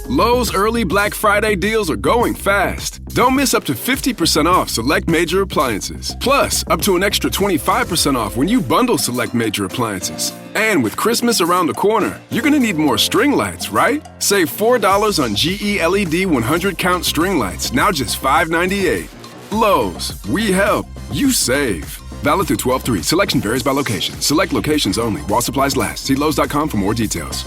Lowe's early Black Friday deals are going fast. Don't miss up to 50% off select major appliances. Plus, up to an extra 25% off when you bundle select major appliances. And with Christmas around the corner, you're gonna need more string lights, right? Save $4 on GE LED 100 count string lights, now just $5.98. Lowe's, we help, you save. Valid through 12/3. Selection varies by location. Select locations only while supplies last. See Lowe's.com for more details.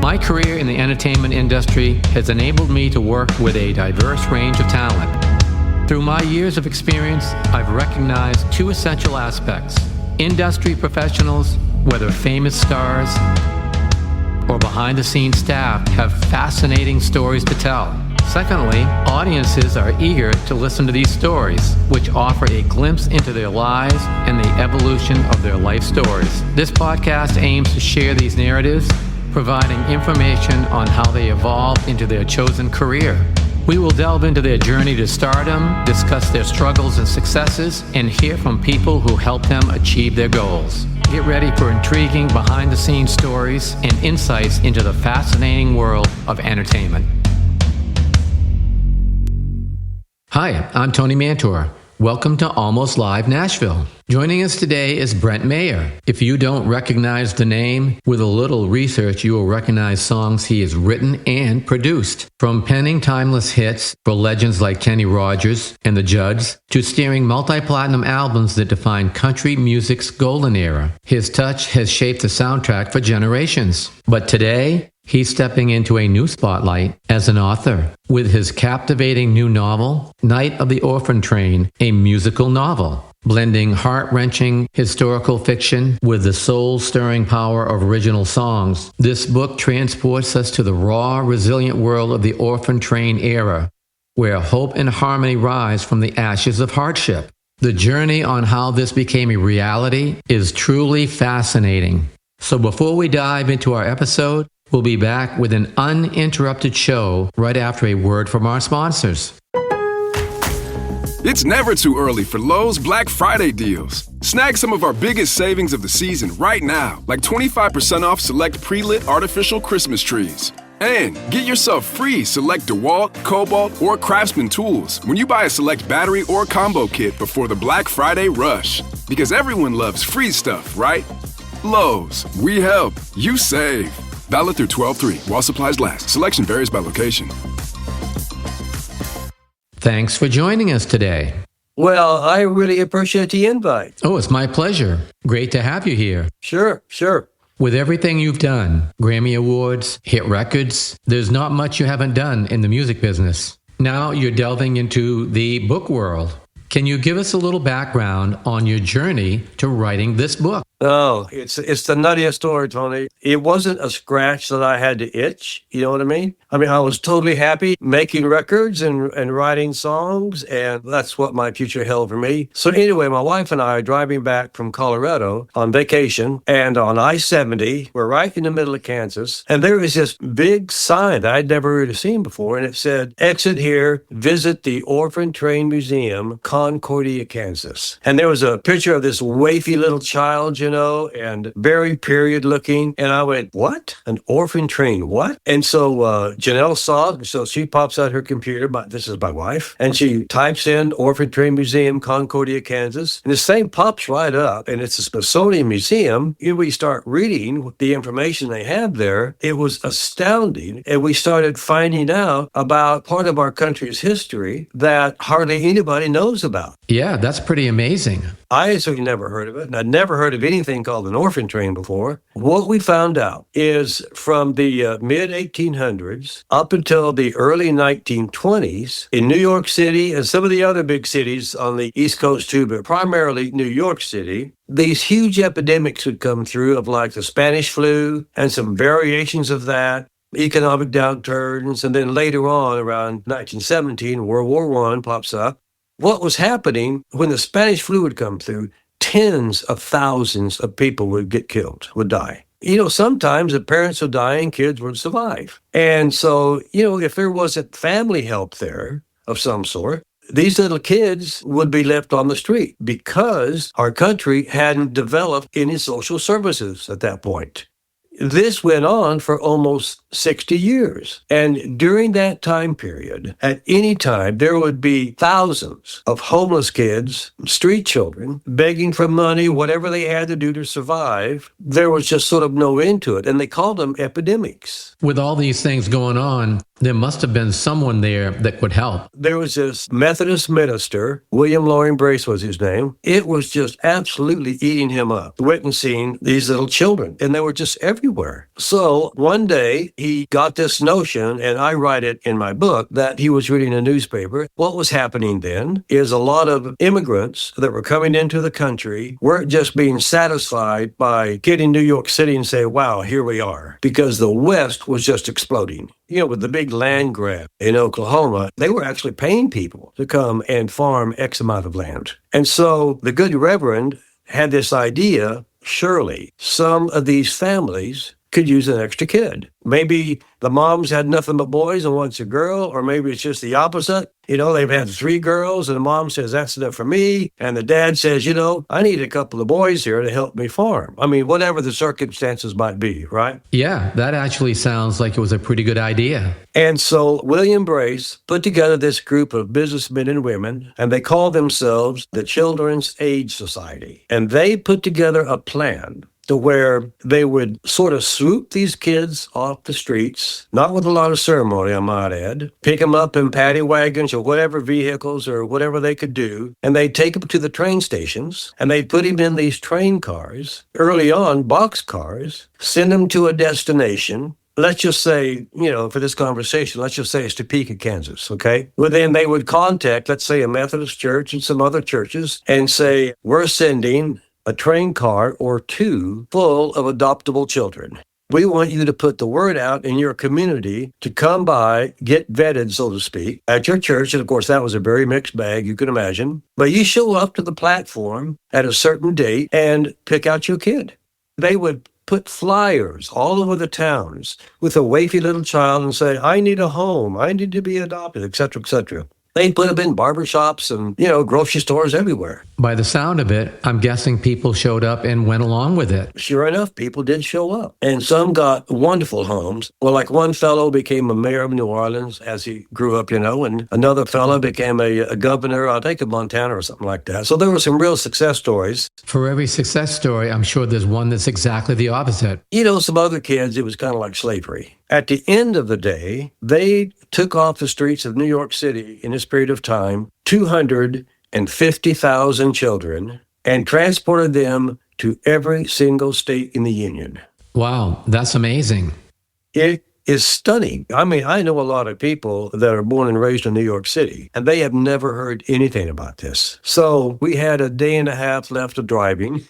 My career in the entertainment industry has enabled me to work with a diverse range of talent. Through my years of experience, I've recognized two essential aspects. Industry professionals, whether famous stars or behind-the-scenes staff, have fascinating stories to tell. Secondly, audiences are eager to listen to these stories, which offer a glimpse into their lives and the evolution of their life stories. This podcast aims to share these narratives, providing information on how they evolved into their chosen career. We will delve into their journey to stardom, discuss their struggles and successes, and hear from people who helped them achieve their goals. Get ready for intriguing behind-the-scenes stories and insights into the fascinating world of entertainment. Hi, I'm Tony Mantor. Welcome to Almost Live Nashville. Joining us today is Brent Maher. If you don't recognize the name, with a little research, you will recognize songs he has written and produced. From penning timeless hits for legends like Kenny Rogers and the Judds, to steering multi-platinum albums that define country music's golden era, his touch has shaped the soundtrack for generations. But today, he's stepping into a new spotlight as an author with his captivating new novel, Night of the Orphan Train, a musical novel. Blending heart-wrenching historical fiction with the soul-stirring power of original songs, this book transports us to the raw, resilient world of the Orphan Train era, where hope and harmony rise from the ashes of hardship. The journey on how this became a reality is truly fascinating. So before we dive into our episode, we'll be back with an uninterrupted show right after a word from our sponsors. It's never too early for Lowe's Black Friday deals. Snag some of our biggest savings of the season right now, like 25% off select pre-lit artificial Christmas trees. And get yourself free select DeWalt, Cobalt, or Craftsman tools when you buy a select battery or combo kit before the Black Friday rush. Because everyone loves free stuff, right? Lowe's, we help, you save. Valid through 12/3 while supplies last. Selection varies by location. Thanks for joining us today. Well, I really appreciate the invite. Oh, it's my pleasure. Great to have you here. Sure. With everything you've done, Grammy Awards, hit records, there's not much you haven't done in the music business. Now you're delving into the book world. Can you give us a little background on your journey to writing this book? Oh, it's the nuttiest story, Tony. It wasn't a scratch that I had to itch. You know what I mean? I was totally happy making records and writing songs, and that's what my future held for me. So anyway, my wife and I are driving back from Colorado on vacation, and on I-70, we're right in the middle of Kansas, and there is this big sign that I'd never really seen before, and it said, "Exit here, visit the Orphan Train Museum, Concordia, Kansas." And there was a picture of this wafy little child, and very period looking. And I went, what? An orphan train, what? And so Janelle saw it. So she pops out her computer, this is my wife, and she types in Orphan Train Museum, Concordia, Kansas. And this thing pops right up, and it's a Smithsonian Museum. And we start reading the information they have there. It was astounding. And we started finding out about part of our country's history that hardly anybody knows about. Yeah, that's pretty amazing. I certainly never heard of it, and I'd never heard of anything called an orphan train before. What we found out is from the mid-1800s up until the early 1920s, in New York City and some of the other big cities on the East Coast too, but primarily New York City, these huge epidemics would come through of like the Spanish flu and some variations of that, economic downturns, and then later on, around 1917, World War I pops up. What was happening when the Spanish flu would come through, tens of thousands of people would get killed, would die. Sometimes if parents are dying, kids would survive. And so, if there wasn't family help there of some sort, these little kids would be left on the street because our country hadn't developed any social services at that point. This went on for almost 60 years. And during that time period, at any time, there would be thousands of homeless kids, street children, begging for money, whatever they had to do to survive. There was just sort of no end to it. And they called them epidemics. With all these things going on, there must have been someone there that could help. There was this Methodist minister, William Loring Brace was his name. It was just absolutely eating him up, witnessing these little children. And they were just everywhere. So one day he got this notion, and I write it in my book, that he was reading a newspaper. What was happening then is a lot of immigrants that were coming into the country weren't just being satisfied by getting New York City and say, wow, here we are, because the West was just exploding. With the big land grab in Oklahoma, they were actually paying people to come and farm X amount of land. And so the good Reverend had this idea, surely some of these families could use an extra kid. Maybe the moms had nothing but boys and wants a girl, or maybe it's just the opposite. They've had 3 girls and the mom says, that's enough for me. And the dad says, I need a couple of boys here to help me farm. I mean, whatever the circumstances might be, right? Yeah, that actually sounds like it was a pretty good idea. And so William Brace put together this group of businessmen and women, and they called themselves the Children's Aid Society. And they put together a plan to where they would sort of swoop these kids off the streets, not with a lot of ceremony, I might add, pick them up in paddy wagons or whatever vehicles or whatever they could do, and they'd take them to the train stations, and they'd put them in these train cars, early on box cars, send them to a destination. Let's just say, for this conversation, let's just say it's Topeka, Kansas, okay? Well, then they would contact, let's say, a Methodist church and some other churches and say, we're sending a train car or 2 full of adoptable children. We want you to put the word out in your community to come by, get vetted, so to speak, at your church. And of course, that was a very mixed bag, you can imagine. But you show up to the platform at a certain date and pick out your kid. They would put flyers all over the towns with a wafy little child and say, I need a home, I need to be adopted, et cetera, et cetera. They put them in barbershops and, grocery stores everywhere. By the sound of it, I'm guessing people showed up and went along with it. Sure enough, people did show up. And some got wonderful homes. Well, like one fellow became a mayor of New Orleans as he grew up, and another fellow became a governor, I think of Montana or something like that. So there were some real success stories. For every success story, I'm sure there's one that's exactly the opposite. Some other kids, it was kind of like slavery. At the end of the day, they took off the streets of New York City in this period of time, 250,000 children, and transported them to every single state in the Union. Wow, that's amazing. It is stunning. I mean, I know a lot of people that are born and raised in New York City, and they have never heard anything about this. So we had a day and a half left of driving.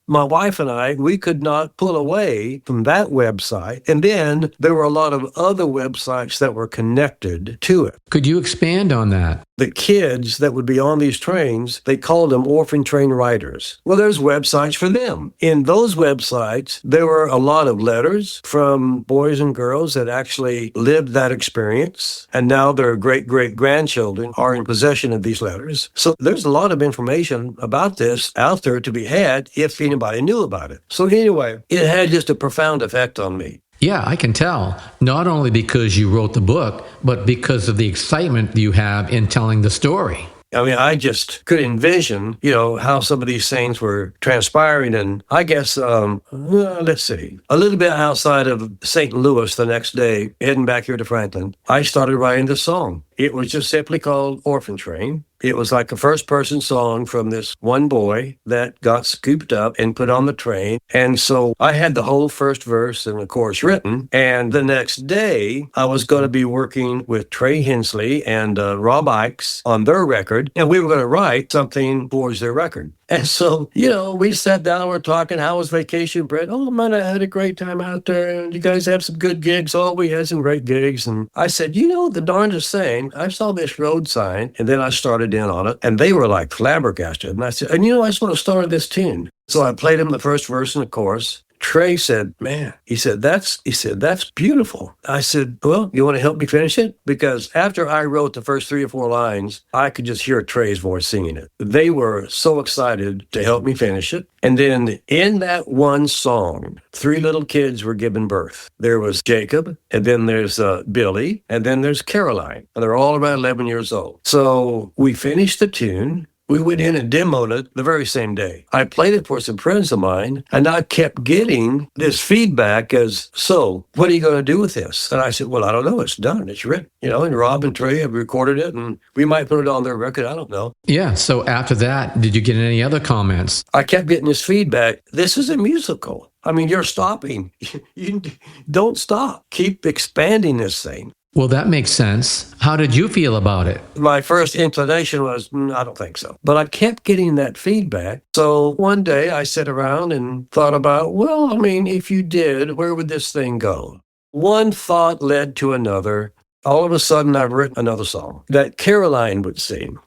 My wife and I, we could not pull away from that website. And then there were a lot of other websites that were connected to it. Could you expand on that? The kids that would be on these trains, they called them Orphan Train riders. Well, there's websites for them. In those websites, there were a lot of letters from boys and girls that actually lived that experience. And now their great-great-grandchildren are in possession of these letters. So there's a lot of information about this out there to be had if anybody knew about it. So anyway, it had just a profound effect on me. Yeah, I can tell. Not only because you wrote the book, but because of the excitement you have in telling the story. I mean, I just could envision, how some of these things were transpiring. And I guess, let's see, a little bit outside of St. Louis the next day, heading back here to Franklin, I started writing this song. It was just simply called Orphan Train. It was like a first-person song from this one boy that got scooped up and put on the train. And so I had the whole first verse and the chorus written. And the next day, I was going to be working with Trey Hensley and Rob Ikes on their record. And we were going to write something towards their record. And so, we sat down, we're talking, how was vacation, Brent? Oh, man, I had a great time out there. And you guys have some good gigs. Oh, we had some great gigs. And I said, the darndest thing, I saw this road sign, and then I started in on it. And they were like flabbergasted. And I said, I just want to start this tune. So I played them the first verse and the chorus. Trey said, man, he said, that's beautiful. I said, well, you want to help me finish it? Because after I wrote the first 3 or 4 lines, I could just hear Trey's voice singing it. They were so excited to help me finish it. And then in that one song, 3 little kids were given birth. There was Jacob, and then there's Billy, and then there's Caroline. And they're all about 11 years old. So we finished the tune. We went in and demoed it the very same day. I played it for some friends of mine, and I kept getting this feedback as, so, what are you going to do with this? And I said, well, I don't know. It's done. It's written. And Rob and Trey have recorded it, and we might put it on their record. I don't know. Yeah. So after that, did you get any other comments? I kept getting this feedback. This is a musical. I mean, you're stopping. You don't stop. Keep expanding this thing. Well, that makes sense. How did you feel about it? My first inclination was, I don't think so. But I kept getting that feedback. So one day I sat around and thought about, well, I mean, if you did, where would this thing go? One thought led to another. All of a sudden, I've written another song that Caroline would sing.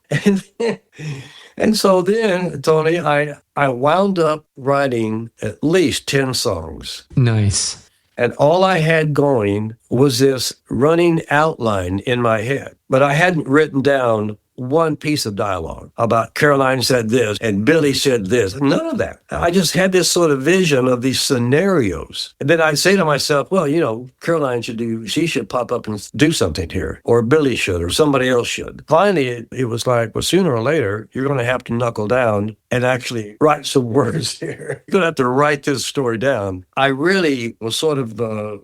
And so then, Tony, I wound up writing at least 10 songs. Nice. And all I had going was this running outline in my head. But I hadn't written down one piece of dialogue about Caroline said this and Billy said this. None of that. I just had this sort of vision of these scenarios. And then I'd say to myself, well, Caroline she should pop up and do something here. Or Billy should, or somebody else should. Finally, it was like, well, sooner or later, you're going to have to knuckle down and actually write some words here. You're going to have to write this story down. I really was sort of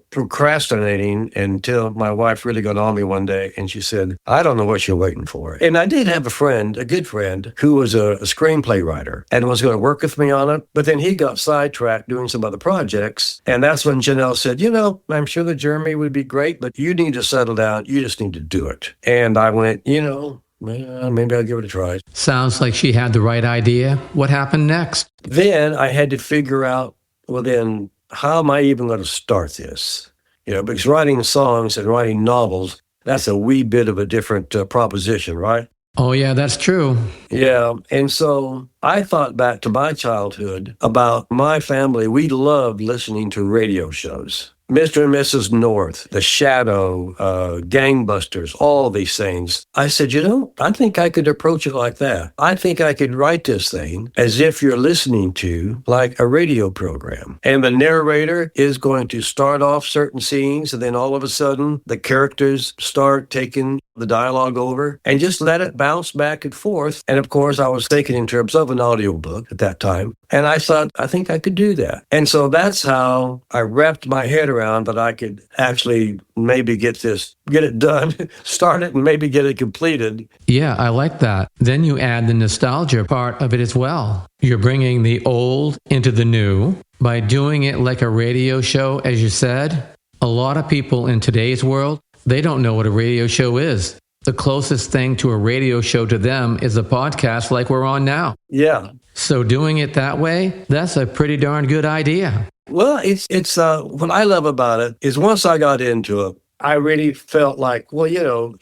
procrastinating until my wife really got on me one day and she said, I don't know what you're waiting for. And I did have a good friend, who was a screenplay writer and was going to work with me on it. But then he got sidetracked doing some other projects. And that's when Janelle said, I'm sure that Jeremy would be great, but you need to settle down. You just need to do it. And I went, well, maybe I'll give it a try. Sounds like she had the right idea. What happened next? Then I had to figure out, well, then how am I even going to start this? Because writing songs and writing novels, that's a wee bit of a different proposition, right? Oh, yeah, that's true. Yeah. And so I thought back to my childhood about my family. We loved listening to radio shows. Mr. and Mrs. North, The Shadow, Gangbusters, all these things. I said, I think I could approach it like that. I think I could write this thing as if you're listening to like a radio program. And the narrator is going to start off certain scenes, and then all of a sudden the characters start taking the dialogue over and just let it bounce back and forth. And of course, I was thinking in terms of an audiobook at that time. And I thought, I think I could do that. And so that's how I wrapped my head around that I could actually maybe get it done, start it, and maybe get it completed. Yeah, I like that. Then you add the nostalgia part of it as well. You're bringing the old into the new by doing it like a radio show, as you said. A lot of people in today's world, they don't know what a radio show is. The closest thing to a radio show to them is a podcast like we're on now. Yeah. So doing it that way, that's a pretty darn good idea. Well, it's what I love about it is once I got into it, I really felt like, well,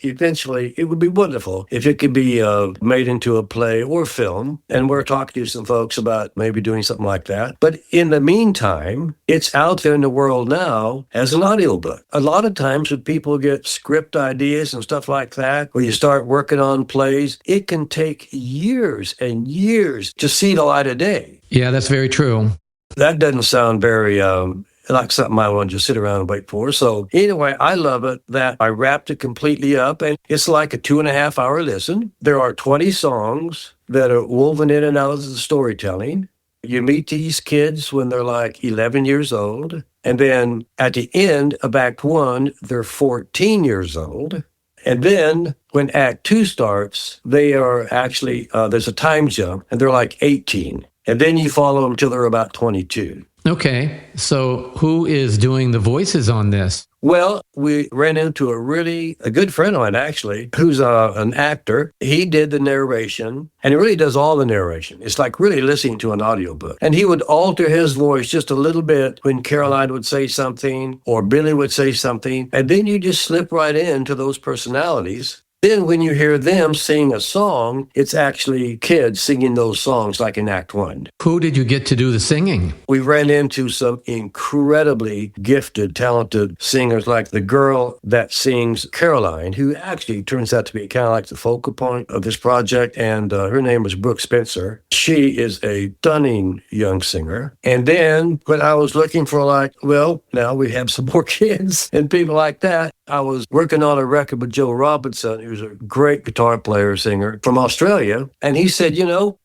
eventually it would be wonderful if it could be made into a play or film. And we're talking to some folks about maybe doing something like that. But in the meantime, it's out there in the world now as an audiobook. A lot of times when people get script ideas and stuff like that, or you start working on plays, it can take years and years to see the light of day. Yeah, that's very true. That doesn't sound very like something I want to just sit around and wait for. So anyway, I love it that I wrapped it completely up, and it's like a 2.5-hour listen. There are 20 songs that are woven in and out of the storytelling. You meet these kids when they're like 11 years old. And then at the end of Act 1, they're 14 years old. And then when Act 2 starts, they are actually, there's a time jump, and they're like 18. And then you follow them till they're about 22. Okay, so who is doing the voices on this? Well, we ran into a good friend of mine, actually, who's an actor. He did the narration, and he really does all the narration. It's like really listening to an audiobook. And he would alter his voice just a little bit when Caroline would say something or Billy would say something. And then you just slip right into those personalities. Then when you hear them sing a song, it's actually kids singing those songs like in Act One. Who did you get to do the singing? We ran into some incredibly gifted, talented singers like the girl that sings Caroline, who actually turns out to be kind of like the focal point of this project. And her name was Brooke Spencer. She is a stunning young singer. And then when I was looking for now we have some more kids and people like that, I was working on a record with Joe Robinson, who's a great guitar player, singer from Australia. And he said,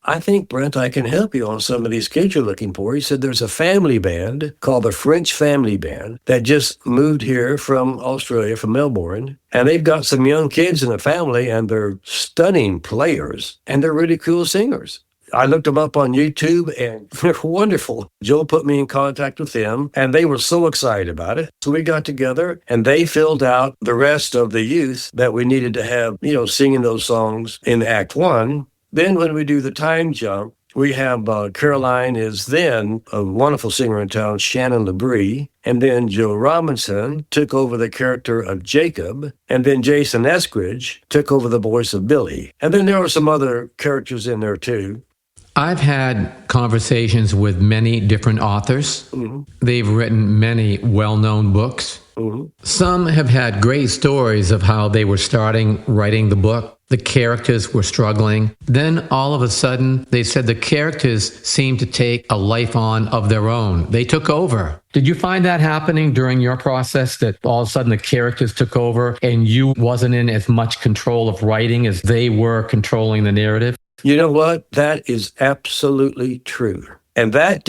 I think, Brent, I can help you on some of these kids you're looking for. He said, there's a family band called the French Family Band that just moved here from Australia, from Melbourne. And they've got some young kids in the family, and they're stunning players, and they're really cool singers. I looked them up on YouTube, and they're wonderful. Joe put me in contact with them, and they were so excited about it. So we got together, and they filled out the rest of the youth that we needed to have, singing those songs in Act One. Then when we do the time jump, we have Caroline is then a wonderful singer in town, Shannon LeBrie. And then Joe Robinson took over the character of Jacob. And then Jason Eskridge took over the voice of Billy. And then there were some other characters in there too. I've had conversations with many different authors. Mm-hmm. They've written many well-known books. Mm-hmm. Some have had great stories of how they were starting writing the book. The characters were struggling. Then all of a sudden, they said the characters seemed to take a life on of their own. They took over. Did you find that happening during your process, that all of a sudden the characters took over and you wasn't in as much control of writing as they were controlling the narrative? You know what? That is absolutely true. And that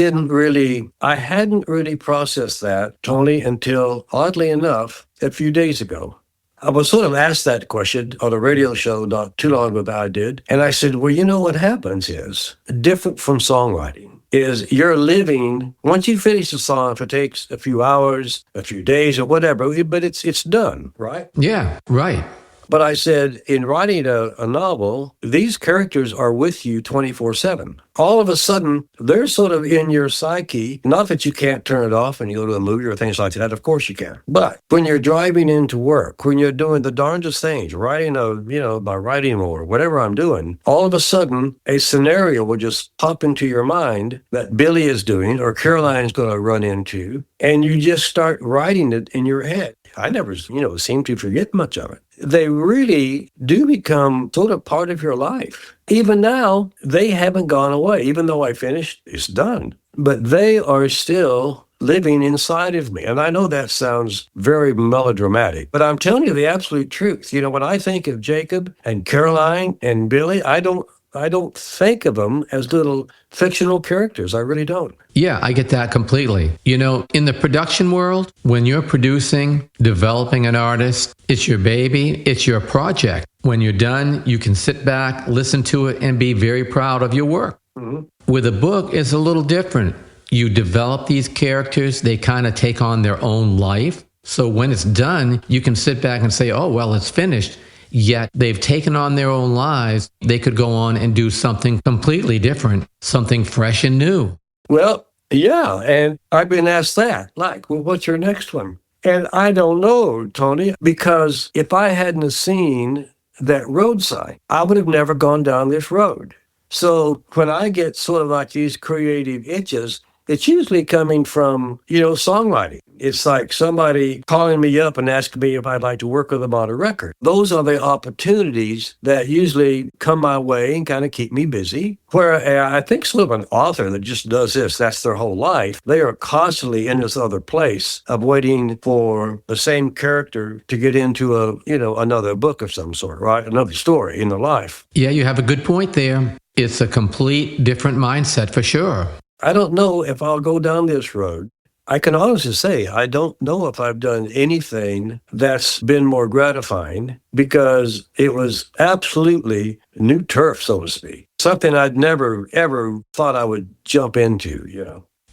I hadn't really processed that, Tony, until, oddly enough, a few days ago. I was sort of asked that question on a radio show not too long ago that I did. And I said, well, what happens is, different from songwriting, is you're living, once you finish a song, if it takes a few hours, a few days or whatever, but it's done, right? Yeah, right. But I said, in writing a novel, these characters are with you 24/7. All of a sudden, they're sort of in your psyche. Not that you can't turn it off and you go to a movie or things like that. Of course you can. But when you're driving into work, when you're doing the darndest things, by writing or whatever I'm doing, all of a sudden, a scenario will just pop into your mind that Billy is doing or Caroline's going to run into, and you just start writing it in your head. I never, seem to forget much of it. They really do become sort of part of your life. Even now, they haven't gone away. Even though I finished, it's done. But they are still living inside of me. And I know that sounds very melodramatic, but I'm telling you the absolute truth. When I think of Jacob and Caroline and Billy, I don't think of them as little fictional characters. I really don't. Yeah, I get that completely. In the production world, when you're producing, developing an artist, it's your baby, it's your project. When you're done, you can sit back, listen to it, and be very proud of your work. Mm-hmm. With a book, it's a little different. You develop these characters, they kind of take on their own life. So when it's done, you can sit back and say, oh, well, it's finished. Yet they've taken on their own lives. They could go on and do something completely different, something fresh and new. Well, yeah, and I've been asked that, what's your next one? And I don't know, Tony, because if I hadn't have seen that road sign, I would have never gone down this road. So when I get sort of like these creative itches, it's usually coming from, songwriting. It's like somebody calling me up and asking me if I'd like to work with them on a record. Those are the opportunities that usually come my way and kind of keep me busy. Where I think sort of an author that just does this, that's their whole life. They are constantly in this other place of waiting for the same character to get into another book of some sort, right? Another story in their life. Yeah, you have a good point there. It's a complete different mindset for sure. I don't know if I'll go down this road. I can honestly say I don't know if I've done anything that's been more gratifying, because it was absolutely new turf, so to speak. Something I'd never, ever thought I would jump into,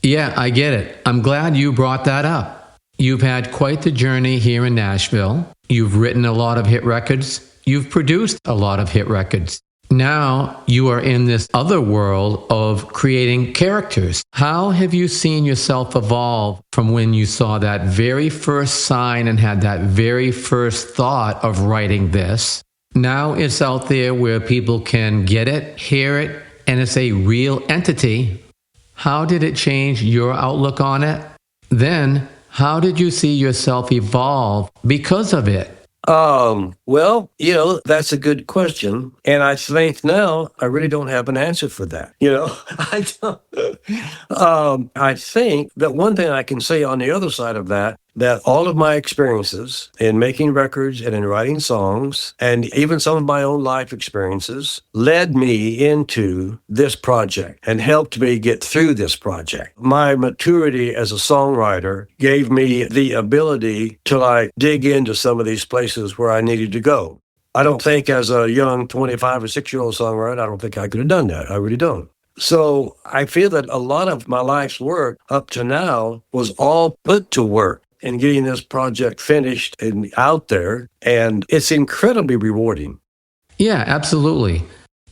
Yeah, I get it. I'm glad you brought that up. You've had quite the journey here in Nashville. You've written a lot of hit records. You've produced a lot of hit records. Now you are in this other world of creating characters. How have you seen yourself evolve from when you saw that very first sign and had that very first thought of writing this Now it's out there where people can get it, hear it, and it's a real entity. How did it change your outlook on it? Then, how did you see yourself evolve because of it? Well, that's a good question. And I think now I really don't have an answer for that. I don't. I think that one thing I can say on the other side of that all of my experiences in making records and in writing songs, and even some of my own life experiences, led me into this project and helped me get through this project. My maturity as a songwriter gave me the ability to dig into some of these places where I needed to go. I don't think as a young 25 or 6-year-old songwriter, I don't think I could have done that. I really don't. So I feel that a lot of my life's work up to now was all put to work in getting this project finished and out there. And it's incredibly rewarding. Yeah, absolutely.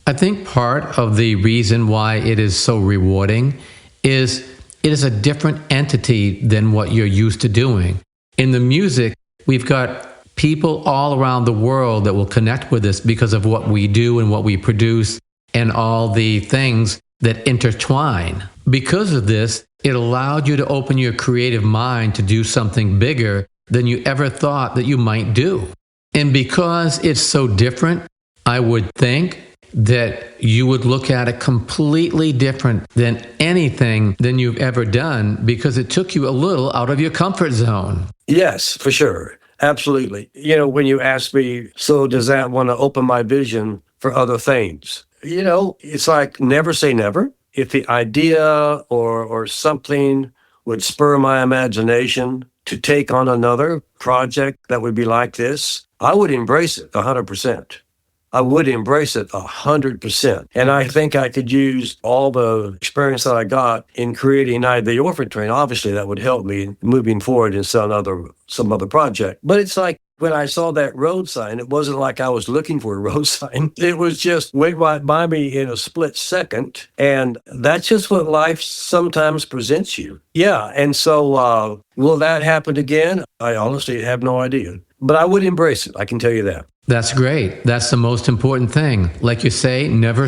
I think part of the reason why it is so rewarding is it is a different entity than what you're used to doing. In the music, we've got people all around the world that will connect with us because of what we do and what we produce and all the things that intertwine. Because of this, it allowed you to open your creative mind to do something bigger than you ever thought that you might do. And because it's so different, I would think that you would look at it completely different than anything than you've ever done because it took you a little out of your comfort zone. Yes, for sure. Absolutely. When you ask me, so does that want to open my vision for other things? It's like never say never. If the idea or something would spur my imagination to take on another project that would be like this, I would embrace it 100%. I would embrace it 100%. And I think I could use all the experience that I got in creating the Orphan Train. Obviously, that would help me moving forward in some other project. But it's like when I saw that road sign, it wasn't like I was looking for a road sign. It was just went right by me in a split second. And that's just what life sometimes presents you. Yeah. And so will that happen again? I honestly have no idea. But I would embrace it. I can tell you that. That's great. That's the most important thing. Like you say never.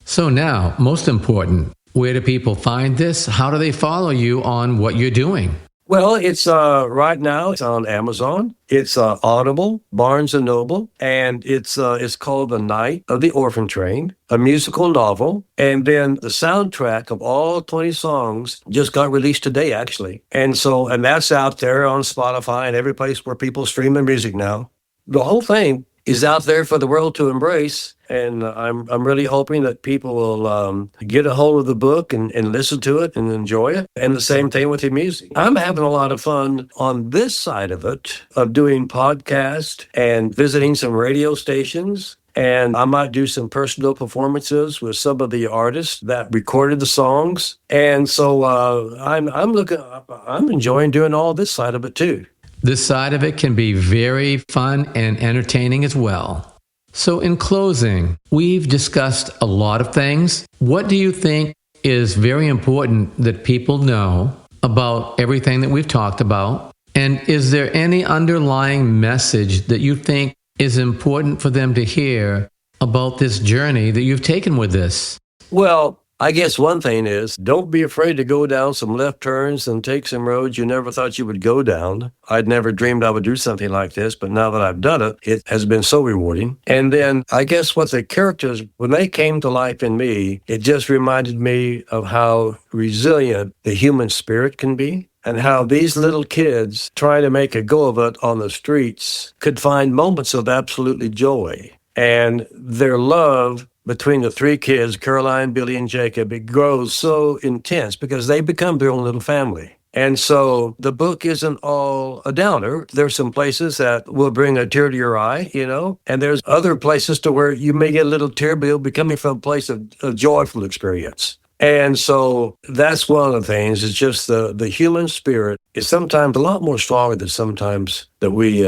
So now, most important, where do people find this? How do they follow you on what you're doing? Well, it's right now it's on Amazon. It's Audible, Barnes & Noble, and it's called The Night of the Orphan Train, a musical novel. And then the soundtrack of all 20 songs just got released today, actually. And that's out there on Spotify and every place where people stream their music now. The whole thing is out there for the world to embrace. And I'm really hoping that people will get a hold of the book and listen to it and enjoy it. And the same thing with the music. I'm having a lot of fun on this side of it, of doing podcasts and visiting some radio stations. And I might do some personal performances with some of the artists that recorded the songs. And so I'm enjoying doing all this side of it too. This side of it can be very fun and entertaining as well. So in closing, we've discussed a lot of things. What do you think is very important that people know about everything that we've talked about? And is there any underlying message that you think is important for them to hear about this journey that you've taken with this? Well, I guess one thing is, don't be afraid to go down some left turns and take some roads you never thought you would go down. I'd never dreamed I would do something like this, but now that I've done it, it has been so rewarding. And then I guess what the characters, when they came to life in me, it just reminded me of how resilient the human spirit can be. And how these little kids trying to make a go of it on the streets could find moments of absolutely joy. And their love between the three kids, Caroline, Billy, and Jacob, it grows so intense because they become their own little family. And so the book isn't all a downer. There's some places that will bring a tear to your eye, and there's other places to where you may get a little tear, but it'll be coming from a place of joyful experience. And so that's one of the things. It's just the human spirit is sometimes a lot more stronger than sometimes that we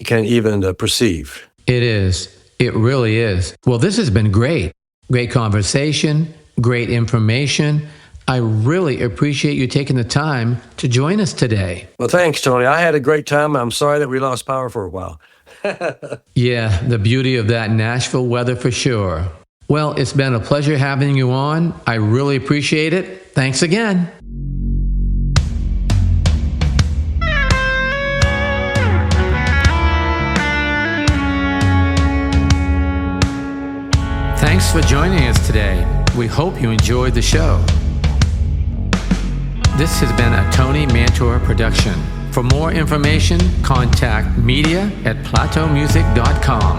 can even perceive. It is. It really is. Well, this has been great. Great conversation, great information. I really appreciate you taking the time to join us today. Well, thanks, Tony. I had a great time. I'm sorry that we lost power for a while. Yeah, the beauty of that Nashville weather for sure. Well, it's been a pleasure having you on. I really appreciate it. Thanks again. Thanks for joining us today. We hope you enjoyed the show. This has been a Tony Mantor production. For more information, contact media@plateaumusic.com.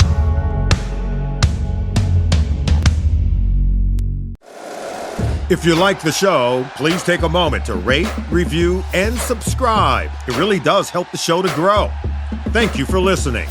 If you like the show, please take a moment to rate, review, and subscribe. It really does help the show to grow. Thank you for listening.